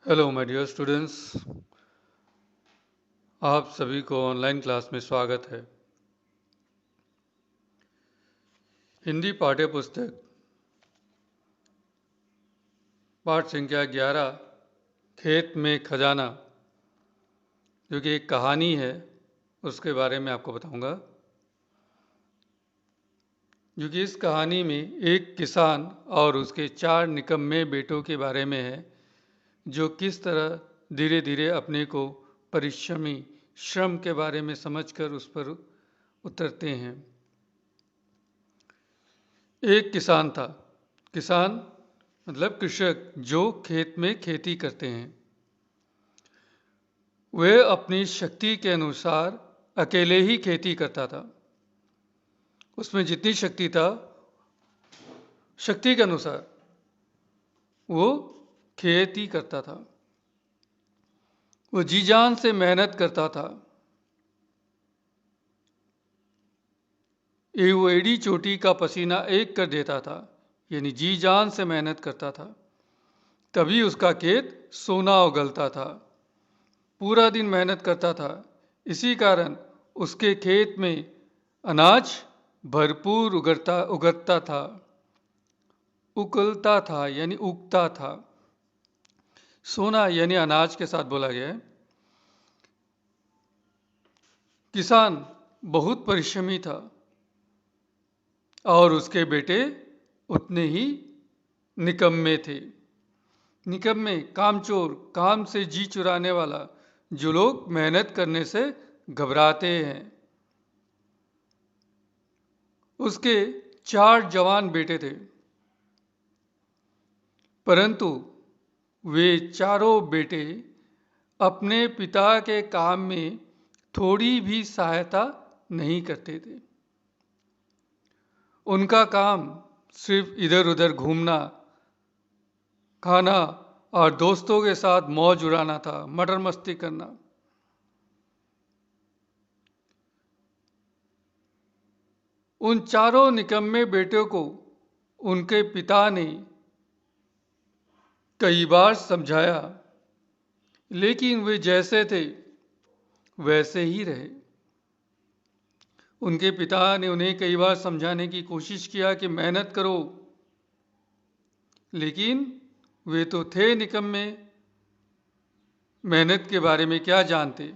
Hello my dear students, आप सभी को ऑनलाइन क्लास में स्वागत है। हिंदी पाठ्य पुस्तक पाठ संख्या 11 खेत में खजाना, जो कि एक कहानी है, उसके बारे में आपको बताऊंगा। जो कि इस कहानी में एक किसान और उसके 4 निकम्मे बेटों के बारे में है, जो किस तरह धीरे धीरे अपने को परिश्रमी श्रम के बारे में समझकर उस पर उतरते हैं। एक किसान था। किसान मतलब कृषक, जो खेत में खेती करते हैं। वह अपनी शक्ति के अनुसार अकेले ही खेती करता था। उसमें जितनी शक्ति था, शक्ति के अनुसार वो खेती करता था। वो जी जान से मेहनत करता था। वो एड़ी चोटी का पसीना एक कर देता था, यानी जी जान से मेहनत करता था। तभी उसका खेत सोना उगलता था। पूरा दिन मेहनत करता था। इसी कारण उसके खेत में अनाज भरपूर उगता था, उगलता था, यानी उगता था। सोना यानी अनाज के साथ बोला गया है। किसान बहुत परिश्रमी था और उसके बेटे उतने ही निकम्मे थे। निकम्मे, कामचोर, काम से जी चुराने वाला, जो लोग मेहनत करने से घबराते हैं। उसके 4 जवान बेटे थे, परंतु वे चारों बेटे अपने पिता के काम में थोड़ी भी सहायता नहीं करते थे। उनका काम सिर्फ इधर उधर घूमना, खाना और दोस्तों के साथ मौज उड़ाना था, मटर मस्ती करना। उन चारों निकम्मे बेटों को उनके पिता ने कई बार समझाया, लेकिन वे जैसे थे वैसे ही रहे। उनके पिता ने उन्हें कई बार समझाने की कोशिश किया कि मेहनत करो, लेकिन वे तो थे निकम्मे, मेहनत के बारे में क्या जानते।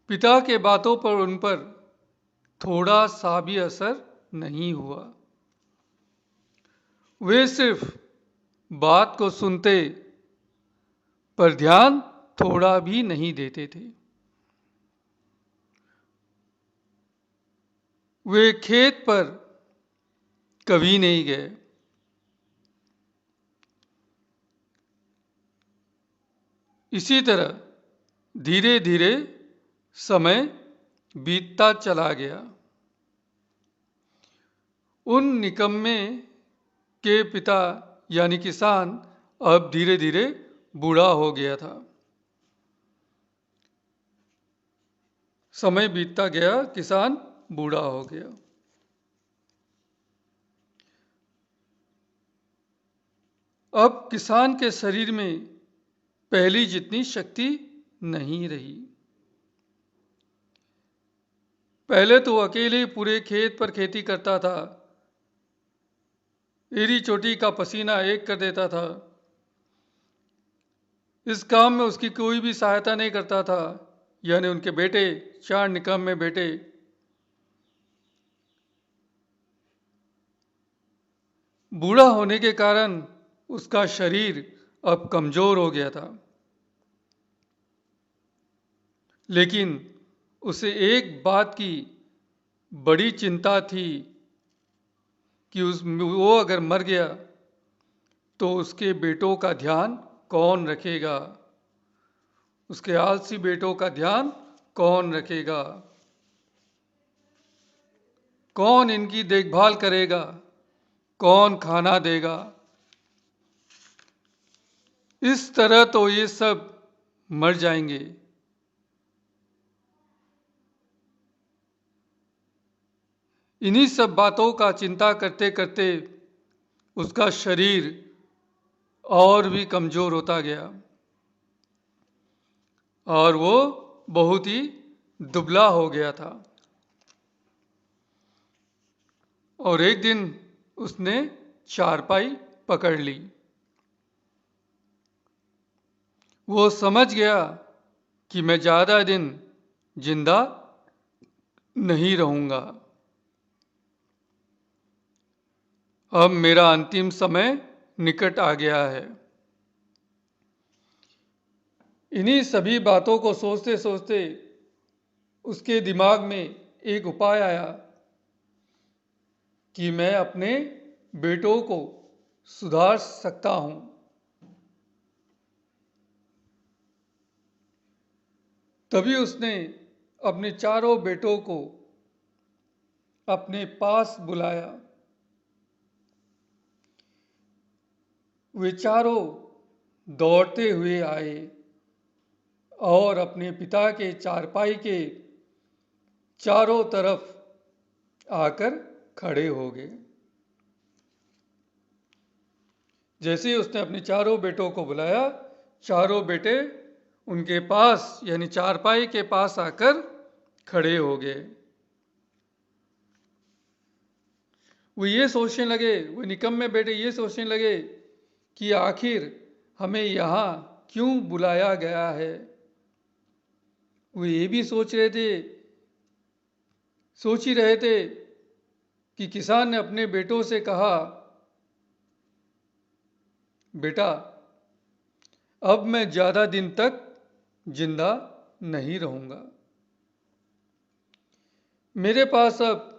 पिता के बातों पर उन पर थोड़ा सा भी असर नहीं हुआ। वे सिर्फ बात को सुनते, पर ध्यान थोड़ा भी नहीं देते थे। वे खेत पर कभी नहीं गए। इसी तरह धीरे धीरे समय बीतता चला गया। उन निकम्मे के पिता यानी किसान अब धीरे धीरे बूढ़ा हो गया था। समय बीतता गया, किसान बूढ़ा हो गया। अब किसान के शरीर में पहली जितनी शक्ति नहीं रही। पहले तो अकेले पूरे खेत पर खेती करता था, एड़ी चोटी का पसीना एक कर देता था। इस काम में उसकी कोई भी सहायता नहीं करता था, यानी उनके बेटे, 4 निकम्मे बेटे। बूढ़ा होने के कारण उसका शरीर अब कमजोर हो गया था। लेकिन उसे एक बात की बड़ी चिंता थी कि वो अगर मर गया तो उसके बेटों का ध्यान कौन रखेगा। उसके आलसी बेटों का ध्यान कौन रखेगा, कौन इनकी देखभाल करेगा, कौन खाना देगा। इस तरह तो ये सब मर जाएंगे। इन्हीं सब बातों का चिंता करते करते उसका शरीर और भी कमजोर होता गया और वो बहुत ही दुबला हो गया था। और एक दिन उसने चारपाई पकड़ ली। वो समझ गया कि मैं ज़्यादा दिन जिंदा नहीं रहूंगा, अब मेरा अंतिम समय निकट आ गया है। इन्हीं सभी बातों को सोचते सोचते उसके दिमाग में एक उपाय आया कि मैं अपने बेटों को सुधार सकता हूं। तभी उसने अपने चारों बेटों को अपने पास बुलाया। वे चारों दौड़ते हुए आए और अपने पिता के चारपाई के चारों तरफ आकर खड़े हो गए। जैसे ही उसने अपने चारों बेटों को बुलाया, चारों बेटे उनके पास यानी चारपाई के पास आकर खड़े हो गए। वो ये सोचने लगे, वो निकम्मे बेटे ये सोचने लगे कि आखिर हमें यहाँ क्यों बुलाया गया है। वो ये भी सोच ही रहे थे कि किसान ने अपने बेटों से कहा, बेटा अब मैं ज़्यादा दिन तक जिंदा नहीं रहूंगा, मेरे पास अब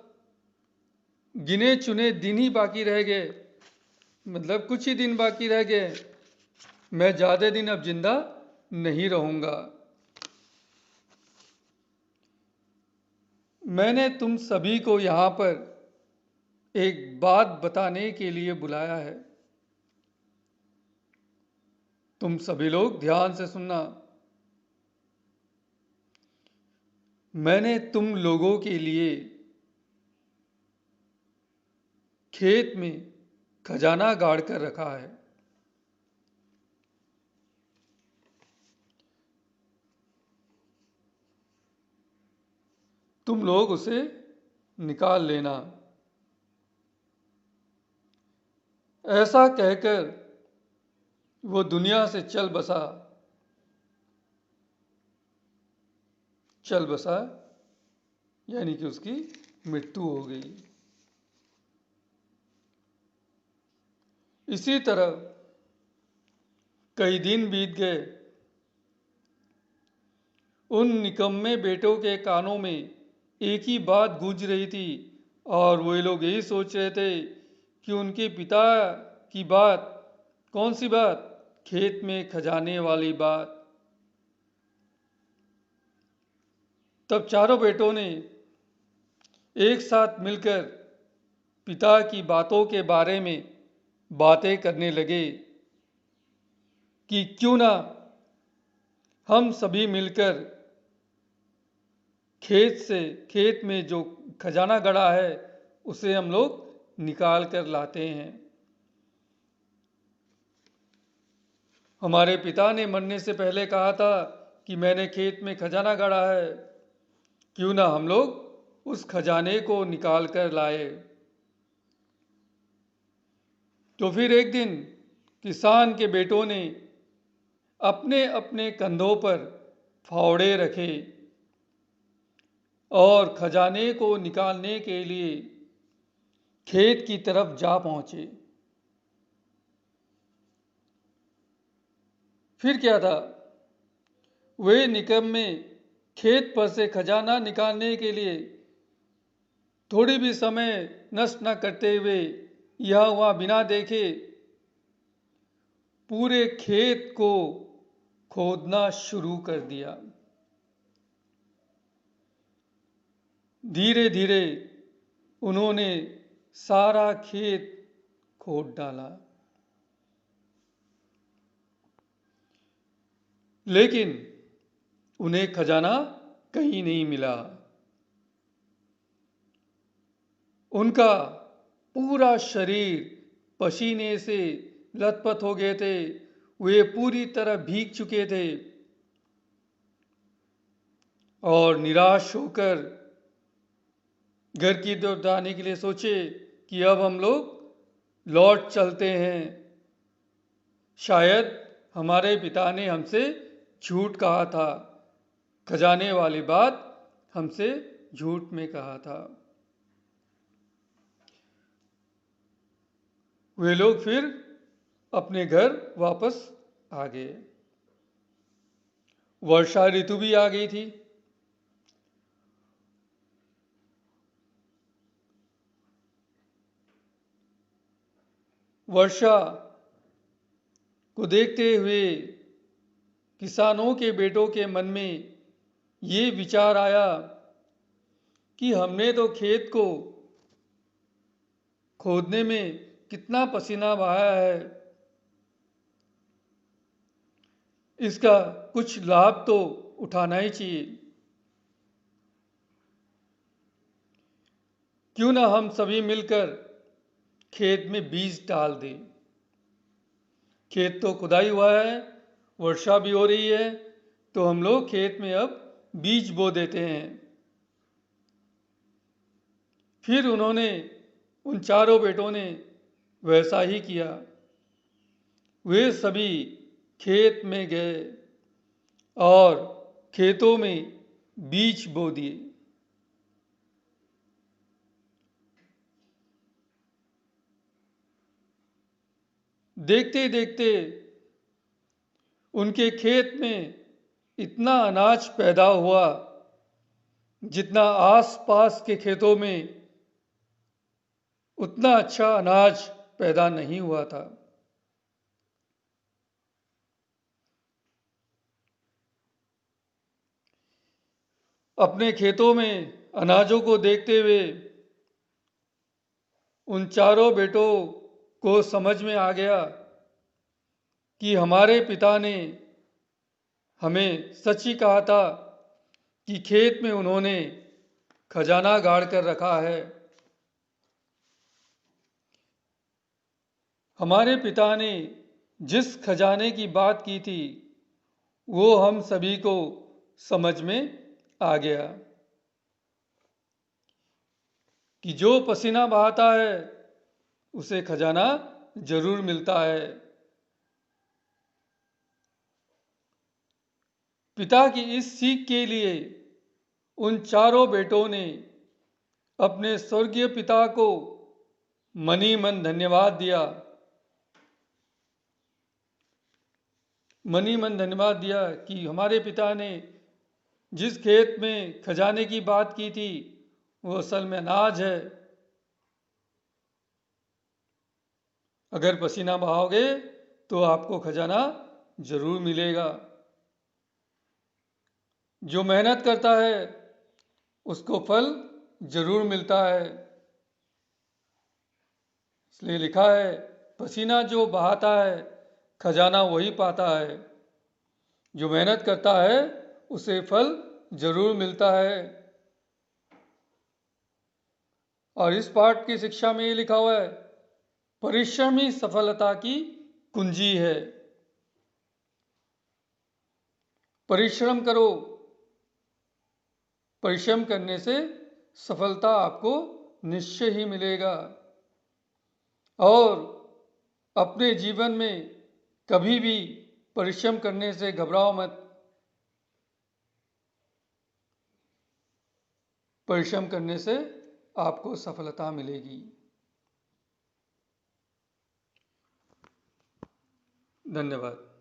गिने चुने दिन ही बाकी रह गए, मतलब कुछ ही दिन बाकी रह गए, मैं ज़्यादा दिन अब जिंदा नहीं रहूंगा। मैंने तुम सभी को यहाँ पर एक बात बताने के लिए बुलाया है। तुम सभी लोग ध्यान से सुनना। मैंने तुम लोगों के लिए खेत में खजाना गाड़ कर रखा है। तुम लोग उसे निकाल लेना। ऐसा कहकर वो दुनिया से चल बसा यानी कि उसकी मृत्यु हो गई। इसी तरह कई दिन बीत गए। उन निकम्मे बेटों के कानों में एक ही बात गूंज रही थी और वे लोग यही सोच रहे थे कि उनके पिता की बात, कौन सी बात, खेत में खजाने वाली बात। तब चारों बेटों ने एक साथ मिलकर पिता की बातों के बारे में बातें करने लगे कि क्यों ना हम सभी मिलकर खेत में जो खजाना गड़ा है उसे हम लोग निकाल कर लाते हैं। हमारे पिता ने मरने से पहले कहा था कि मैंने खेत में खजाना गाड़ा है, क्यों ना हम लोग उस खजाने को निकाल कर लाए। तो फिर एक दिन किसान के बेटों ने अपने अपने कंधों पर फावड़े रखे और खजाने को निकालने के लिए खेत की तरफ जा पहुंचे। फिर क्या था, वे निकम्मे खेत पर से खजाना निकालने के लिए थोड़ी भी समय नष्ट न करते हुए यह वहाँ बिना देखे पूरे खेत को खोदना शुरू कर दिया। धीरे धीरे उन्होंने सारा खेत खोद डाला, लेकिन उन्हें खजाना कहीं नहीं मिला। उनका पूरा शरीर पसीने से लथपथ हो गए थे, वे पूरी तरह भीग चुके थे और निराश होकर घर की तरफ जाने के लिए सोचे कि अब हम लोग लौट चलते हैं। शायद हमारे पिता ने हमसे झूठ कहा था, खजाने वाली बात हमसे झूठ में कहा था। वे लोग फिर अपने घर वापस आ गए। वर्षा ऋतु भी आ गई थी। वर्षा को देखते हुए किसानों के बेटों के मन में ये विचार आया कि हमने तो खेत को खोदने में कितना पसीना बहाया है, इसका कुछ लाभ तो उठाना ही चाहिए। क्यों ना हम सभी मिलकर खेत में बीज डाल दें। खेत तो खुदाई हुआ है, वर्षा भी हो रही है, तो हम लोग खेत में अब बीज बो देते हैं। फिर उन्होंने, उन चारों बेटों ने वैसा ही किया। वे सभी खेत में गए और खेतों में बीज बो दिए। देखते देखते उनके खेत में इतना अनाज पैदा हुआ जितना आसपास के खेतों में उतना अच्छा अनाज पैदा नहीं हुआ था। अपने खेतों में अनाजों को देखते हुए उन चारों बेटों को समझ में आ गया कि हमारे पिता ने हमें सच ही कहा था कि खेत में उन्होंने खजाना गाड़ कर रखा है। हमारे पिता ने जिस खजाने की बात की थी वो हम सभी को समझ में आ गया कि जो पसीना बहाता है उसे खजाना जरूर मिलता है। पिता की इस सीख के लिए उन चारों बेटों ने अपने स्वर्गीय पिता को मन ही मन धन्यवाद दिया। मन ही मन धन्यवाद दिया कि हमारे पिता ने जिस खेत में खजाने की बात की थी वो असल में अनाज है। अगर पसीना बहाओगे तो आपको खजाना जरूर मिलेगा। जो मेहनत करता है उसको फल जरूर मिलता है। इसलिए लिखा है, पसीना जो बहाता है खजाना वही पाता है। जो मेहनत करता है उसे फल जरूर मिलता है। और इस पाठ की शिक्षा में ये लिखा हुआ है, परिश्रम ही सफलता की कुंजी है। परिश्रम करो, परिश्रम करने से सफलता आपको निश्चय ही मिलेगा। और अपने जीवन में कभी भी परिश्रम करने से घबराओ मत। परिश्रम करने से आपको सफलता मिलेगी। धन्यवाद।